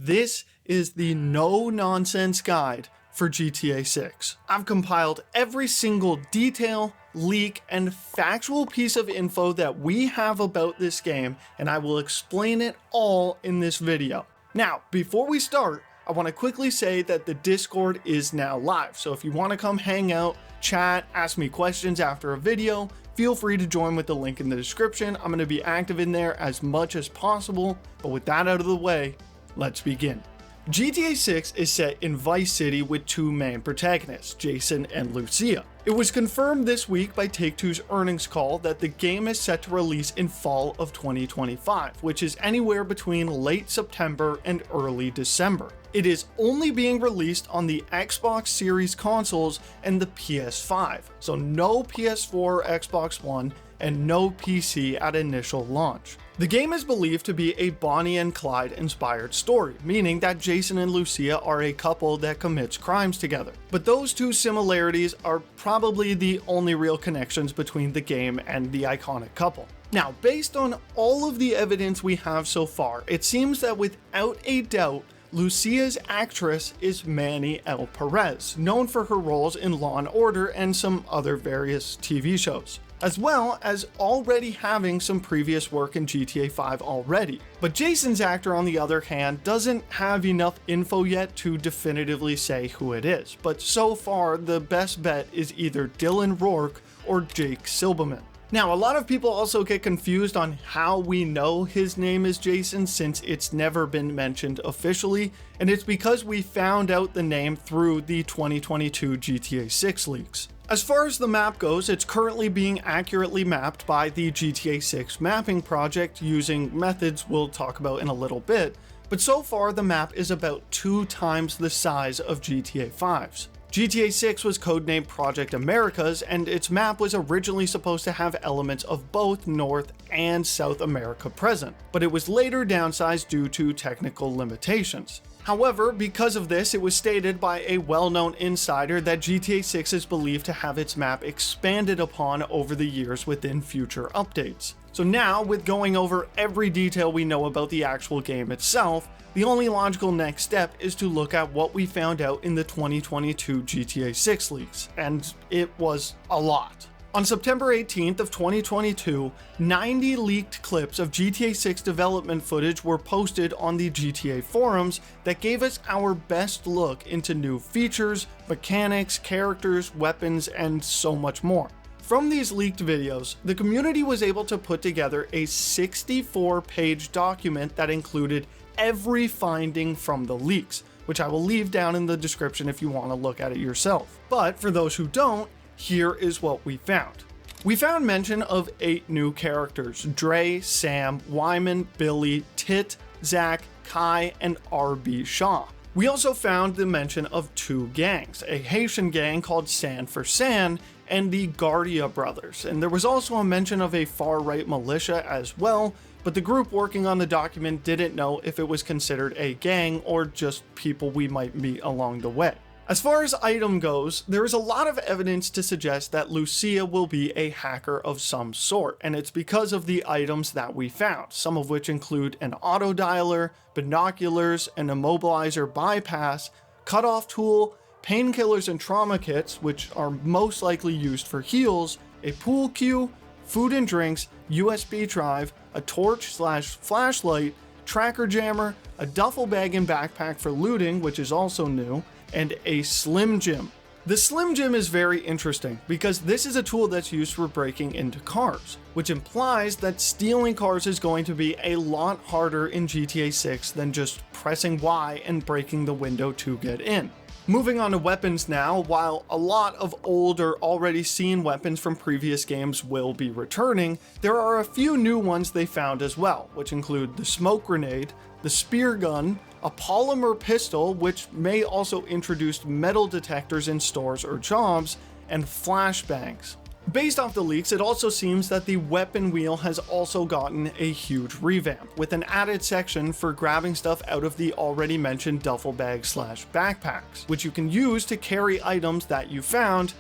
This is the no-nonsense guide for GTA 6. I've compiled every single detail, leak, and factual piece of info that we have about this game, and I will explain it all in this video. Now, before we start, I want to quickly say that the Discord is now live, so if you want to come hang out, chat, ask me questions after a video, feel free to join with the link in the description. I'm going to be active in there as much as possible, but with that out of the way, let's begin. GTA 6 is set in Vice City with two main protagonists, Jason and Lucia. It was confirmed this week by Take-Two's earnings call that the game is set to release in fall of 2025, which is anywhere between late September and early December. It is only being released on the Xbox Series consoles and the PS5, so no PS4 or Xbox One, and no PC at initial launch. The game is believed to be a Bonnie and Clyde inspired story, meaning that Jason and Lucia are a couple that commits crimes together. But those two similarities are probably the only real connections between the game and the iconic couple. Now, based on all of the evidence we have so far, it seems that without a doubt, Lucia's actress is Manny L. Perez, known for her roles in Law & Order and some other various TV shows, as well as already having some previous work in GTA 5 already. But Jason's actor, on the other hand, doesn't have enough info yet to definitively say who it is, but so far the best bet is either Dylan Rourke or Jake Silberman. Now, a lot of people also get confused on how we know his name is Jason since it's never been mentioned officially, and it's because we found out the name through the 2022 GTA 6 leaks. As far as the map goes, it's currently being accurately mapped by the GTA 6 mapping project using methods we'll talk about in a little bit, but so far the map is about 2 times the size of GTA 5's. GTA 6 was codenamed Project Americas, and its map was originally supposed to have elements of both North and South America present, but it was later downsized due to technical limitations. However, because of this, it was stated by a well-known insider that GTA 6 is believed to have its map expanded upon over the years within future updates. So now, with going over every detail we know about the actual game itself, the only logical next step is to look at what we found out in the 2022 GTA 6 leaks, and it was a lot. On September 18th of 2022, 90 leaked clips of GTA 6 development footage were posted on the GTA forums that gave us our best look into new features, mechanics, characters, weapons, and so much more. From these leaked videos, the community was able to put together a 64-page document that included every finding from the leaks, which I will leave down in the description if you want to look at it yourself. But for those who don't, here is what we found. We found mention of 8 new characters: Dre, Sam, Wyman, Billy, Tit, Zach, Kai, and RB Shaw. We also found the mention of 2 gangs, a Haitian gang called San for San, and the Guardia brothers, and there was also a mention of a far-right militia as well, but the group working on the document didn't know if it was considered a gang or just people we might meet along the way. As far as item goes, there is a lot of evidence to suggest that Lucia will be a hacker of some sort, and it's because of the items that we found, some of which include an auto dialer, binoculars, an immobilizer bypass, cutoff tool, painkillers and trauma kits, which are most likely used for heals, a pool cue, food and drinks, USB drive, a torch/flashlight, tracker jammer, a duffel bag and backpack for looting, which is also new, and a Slim Jim. The Slim Jim is very interesting because this is a tool that's used for breaking into cars, which implies that stealing cars is going to be a lot harder in GTA 6 than just pressing Y and breaking the window to get in. Moving on to weapons now, while a lot of old or already seen weapons from previous games will be returning, there are a few new ones they found as well, which include the smoke grenade, the spear gun, a polymer pistol, which may also introduce metal detectors in stores or jobs, and flashbangs. Based off the leaks, it also seems that the weapon wheel has also gotten a huge revamp, with an added section for grabbing stuff out of the already mentioned duffel bag/backpacks, which you can use to carry items that you found,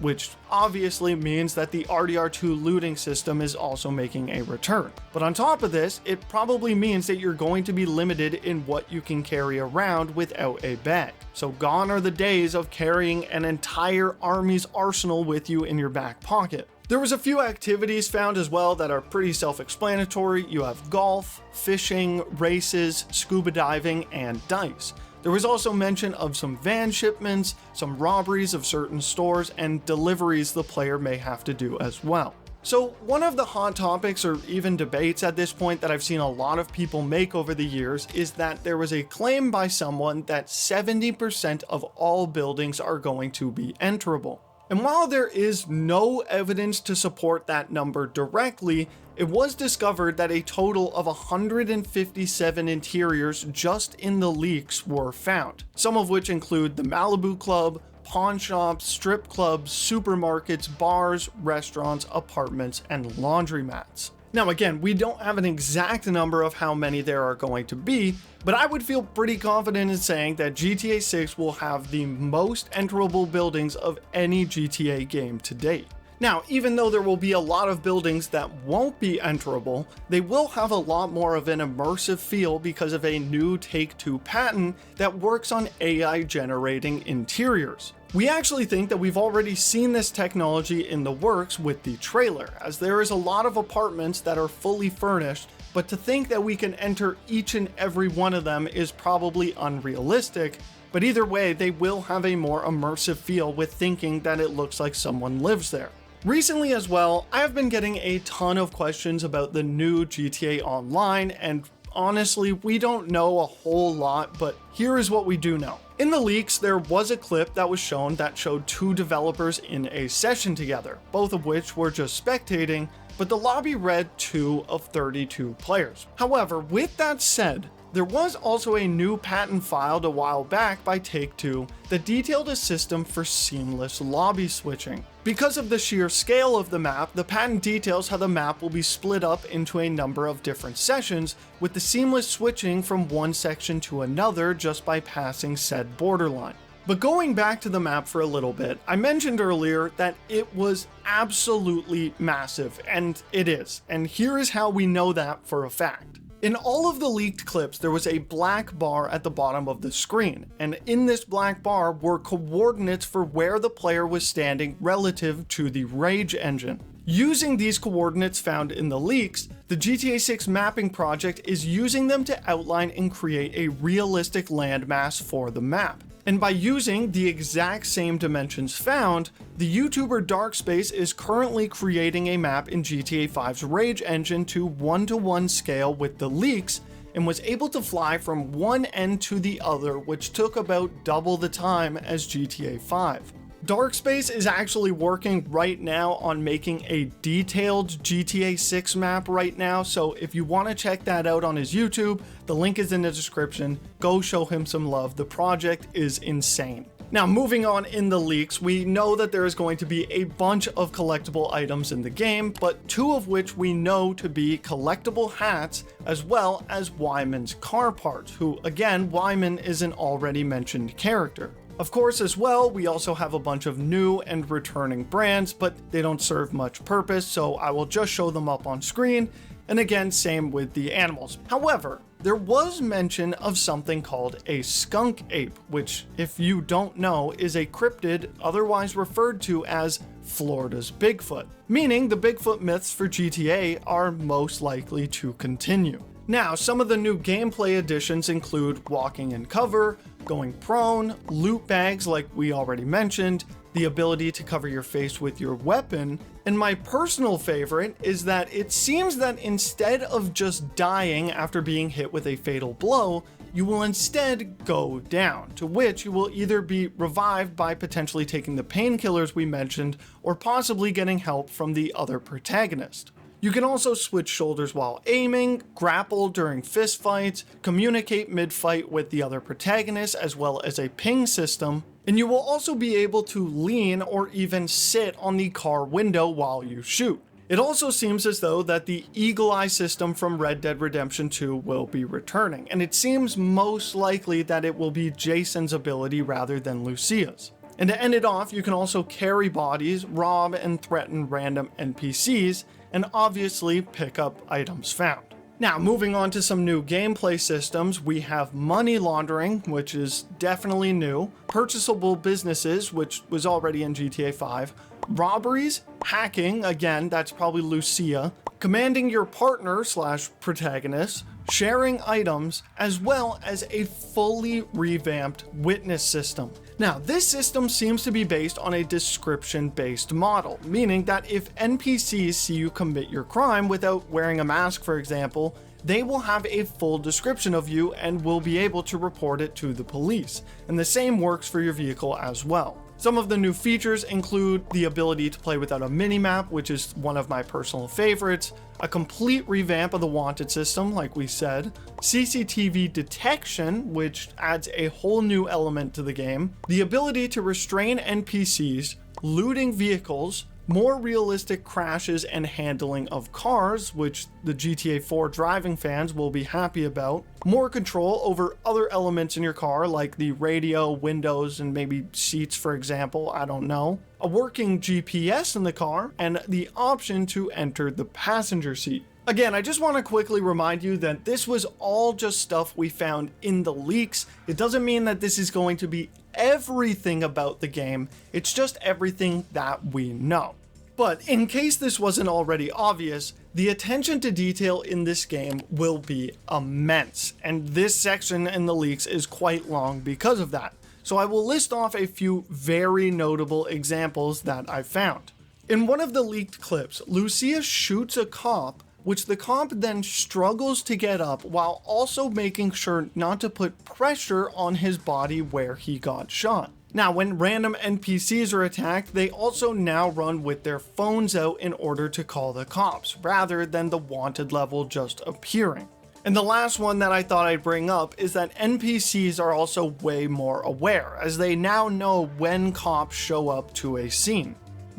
which obviously means that the RDR2 looting system is also making a return. But on top of this, it probably means that you're going to be limited in what you can carry around without a bag. So gone are the days of carrying an entire army's arsenal with you in your back pocket. There was a few activities found as well that are pretty self-explanatory. You have golf, fishing, races, scuba diving, and dice. There was also mention of some van shipments, some robberies of certain stores, and deliveries the player may have to do as well. So one of the hot topics or even debates at this point that I've seen a lot of people make over the years is that there was a claim by someone that 70% of all buildings are going to be enterable. And while there is no evidence to support that number directly, it was discovered that a total of 157 interiors just in the leaks were found, some of which include the Malibu Club, pawn shops, strip clubs, supermarkets, bars, restaurants, apartments, and laundromats. Now again, we don't have an exact number of how many there are going to be, but I would feel pretty confident in saying that GTA 6 will have the most enterable buildings of any GTA game to date. Now, even though there will be a lot of buildings that won't be enterable, they will have a lot more of an immersive feel because of a new Take-Two patent that works on AI generating interiors. We actually think that we've already seen this technology in the works with the trailer, as there is a lot of apartments that are fully furnished, but to think that we can enter each and every one of them is probably unrealistic, but either way, they will have a more immersive feel with thinking that it looks like someone lives there. Recently as well, I have been getting a ton of questions about the new GTA Online, and honestly, we don't know a whole lot, but here is what we do know. In the leaks, there was a clip that was shown that showed two developers in a session together, both of which were just spectating, but the lobby read 2 of 32 players. However, with that said, there was also a new patent filed a while back by Take-Two that detailed a system for seamless lobby switching. Because of the sheer scale of the map, the patent details how the map will be split up into a number of different sessions, with the seamless switching from one section to another just by passing said borderline. But going back to the map for a little bit, I mentioned earlier that it was absolutely massive, and it is, and here is how we know that for a fact. In all of the leaked clips, there was a black bar at the bottom of the screen, and in this black bar were coordinates for where the player was standing relative to the Rage engine. Using these coordinates found in the leaks, the GTA 6 mapping project is using them to outline and create a realistic landmass for the map. And by using the exact same dimensions found, the YouTuber Darkspace is currently creating a map in GTA 5's Rage engine to 1-to-1 scale with the leaks, and was able to fly from one end to the other, which took about double the time as GTA 5. Darkspace is actually working right now on making a detailed GTA 6 map right now, so if you want to check that out on his YouTube, the link is in the description. Go show him some love. The project is insane. Now, moving on in the leaks, we know that there is going to be a bunch of collectible items in the game, but 2 of which we know to be collectible hats, as well as Wyman's car parts, who, again, Wyman is an already mentioned character. Of course, as well, we also have a bunch of new and returning brands, but they don't serve much purpose, so I will just show them up on screen. And again, same with the animals. However, there was mention of something called a skunk ape, which, if you don't know, is a cryptid otherwise referred to as Florida's Bigfoot, meaning the Bigfoot myths for GTA are most likely to continue. Now, some of the new gameplay additions include walking in cover, going prone, loot bags like we already mentioned, the ability to cover your face with your weapon, and my personal favorite is that it seems that instead of just dying after being hit with a fatal blow, you will instead go down, to which you will either be revived by potentially taking the painkillers we mentioned, or possibly getting help from the other protagonist. You can also switch shoulders while aiming, grapple during fistfights, communicate mid-fight with the other protagonists, as well as a ping system, and you will also be able to lean or even sit on the car window while you shoot. It also seems as though that the Eagle Eye system from Red Dead Redemption 2 will be returning, and it seems most likely that it will be Jason's ability rather than Lucia's. And to end it off, you can also carry bodies, rob and threaten random NPCs, and obviously pick up items found. Now, moving on to some new gameplay systems, we have money laundering, which is definitely new, purchasable businesses, which was already in GTA 5, robberies, hacking, again, that's probably Lucia, commanding your partner / protagonist, sharing items, as well as a fully revamped witness system. Now, this system seems to be based on a description-based model, meaning that if NPCs see you commit your crime without wearing a mask, for example, they will have a full description of you and will be able to report it to the police. And the same works for your vehicle as well. Some of the new features include the ability to play without a minimap, which is one of my personal favorites, a complete revamp of the wanted system, like we said, CCTV detection, which adds a whole new element to the game, the ability to restrain NPCs, looting vehicles, more realistic crashes and handling of cars, which the GTA 4 driving fans will be happy about, more control over other elements in your car like the radio, windows, and maybe seats, for example, I don't know, a working GPS in the car, and the option to enter the passenger seat. Again, I just want to quickly remind you that this was all just stuff we found in the leaks. It doesn't mean that this is going to be everything about the game, it's just everything that we know. But in case this wasn't already obvious, the attention to detail in this game will be immense, and this section in the leaks is quite long because of that. So I will list off a few very notable examples that I found. In one of the leaked clips, Lucia shoots a cop, which the cop then struggles to get up while also making sure not to put pressure on his body where he got shot. Now, when random NPCs are attacked, they also now run with their phones out in order to call the cops, rather than the wanted level just appearing. And the last one that I thought I'd bring up is that NPCs are also way more aware, as they now know when cops show up to a scene.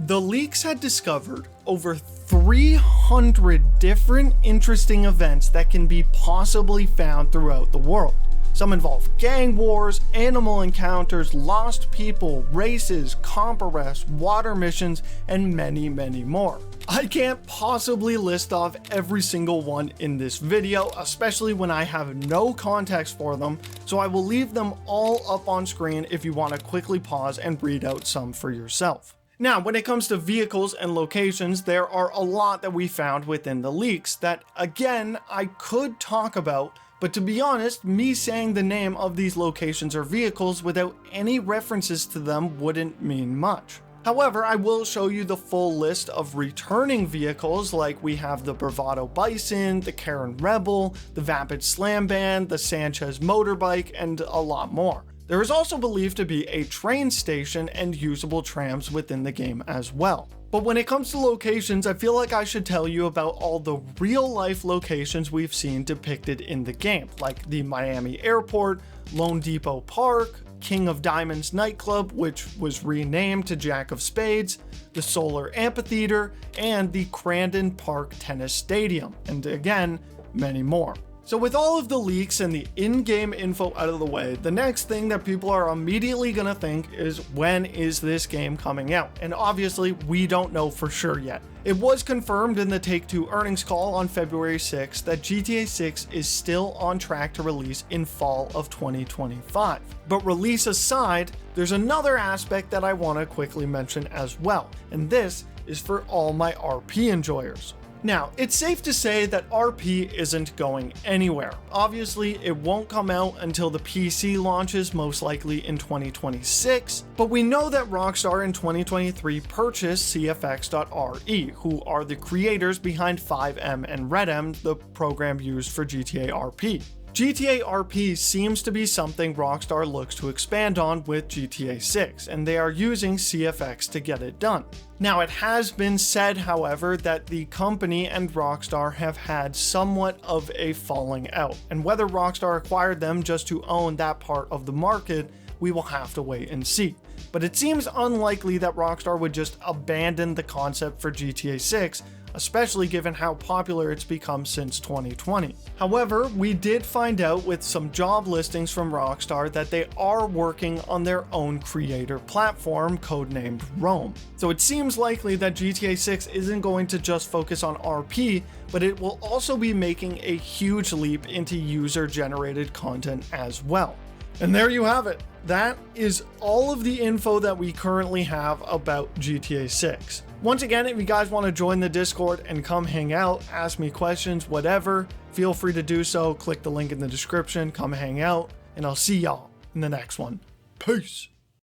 The leaks had discovered over 300 different interesting events that can be possibly found throughout the world. Some involve gang wars, animal encounters, lost people, races, comp arrests, water missions, and many, many more. I can't possibly list off every single one in this video, especially when I have no context for them, so I will leave them all up on screen if you want to quickly pause and read out some for yourself. Now, when it comes to vehicles and locations, there are a lot that we found within the leaks that, again, I could talk about, but to be honest, me saying the name of these locations or vehicles without any references to them wouldn't mean much. However, I will show you the full list of returning vehicles, like we have the Bravado Bison, the Karen Rebel, the Vapid Slam Band, the Sanchez motorbike, and a lot more. There is also believed to be a train station and usable trams within the game as well. But when it comes to locations, I feel like I should tell you about all the real-life locations we've seen depicted in the game, like the Miami Airport, Lone Depot Park, King of Diamonds nightclub, which was renamed to Jack of Spades, the Solar Amphitheater, and the Crandon Park Tennis Stadium, and again, many more. So with all of the leaks and the in-game info out of the way, the next thing that people are immediately gonna think is, when is this game coming out? And obviously, we don't know for sure yet. It was confirmed in the Take-Two earnings call on February 6th that GTA 6 is still on track to release in fall of 2025. But release aside, there's another aspect that I want to quickly mention as well, and this is for all my RP enjoyers. Now, it's safe to say that RP isn't going anywhere. Obviously, it won't come out until the PC launches, most likely in 2026, but we know that Rockstar in 2023 purchased CFX.RE, who are the creators behind 5M and RedM, the program used for GTA RP. GTA RP seems to be something Rockstar looks to expand on with GTA 6, and they are using CFX to get it done. Now, it has been said, however, that the company and Rockstar have had somewhat of a falling out, and whether Rockstar acquired them just to own that part of the market, we will have to wait and see. But it seems unlikely that Rockstar would just abandon the concept for GTA 6, especially given how popular it's become since 2020. However, we did find out with some job listings from Rockstar that they are working on their own creator platform, codenamed Rome. So it seems likely that GTA 6 isn't going to just focus on RP, but it will also be making a huge leap into user-generated content as well. And there you have it. That is all of the info that we currently have about GTA 6. Once again, if you guys want to join the Discord and come hang out, ask me questions, whatever, feel free to do so. Click the link in the description, come hang out, and I'll see y'all in the next one. Peace.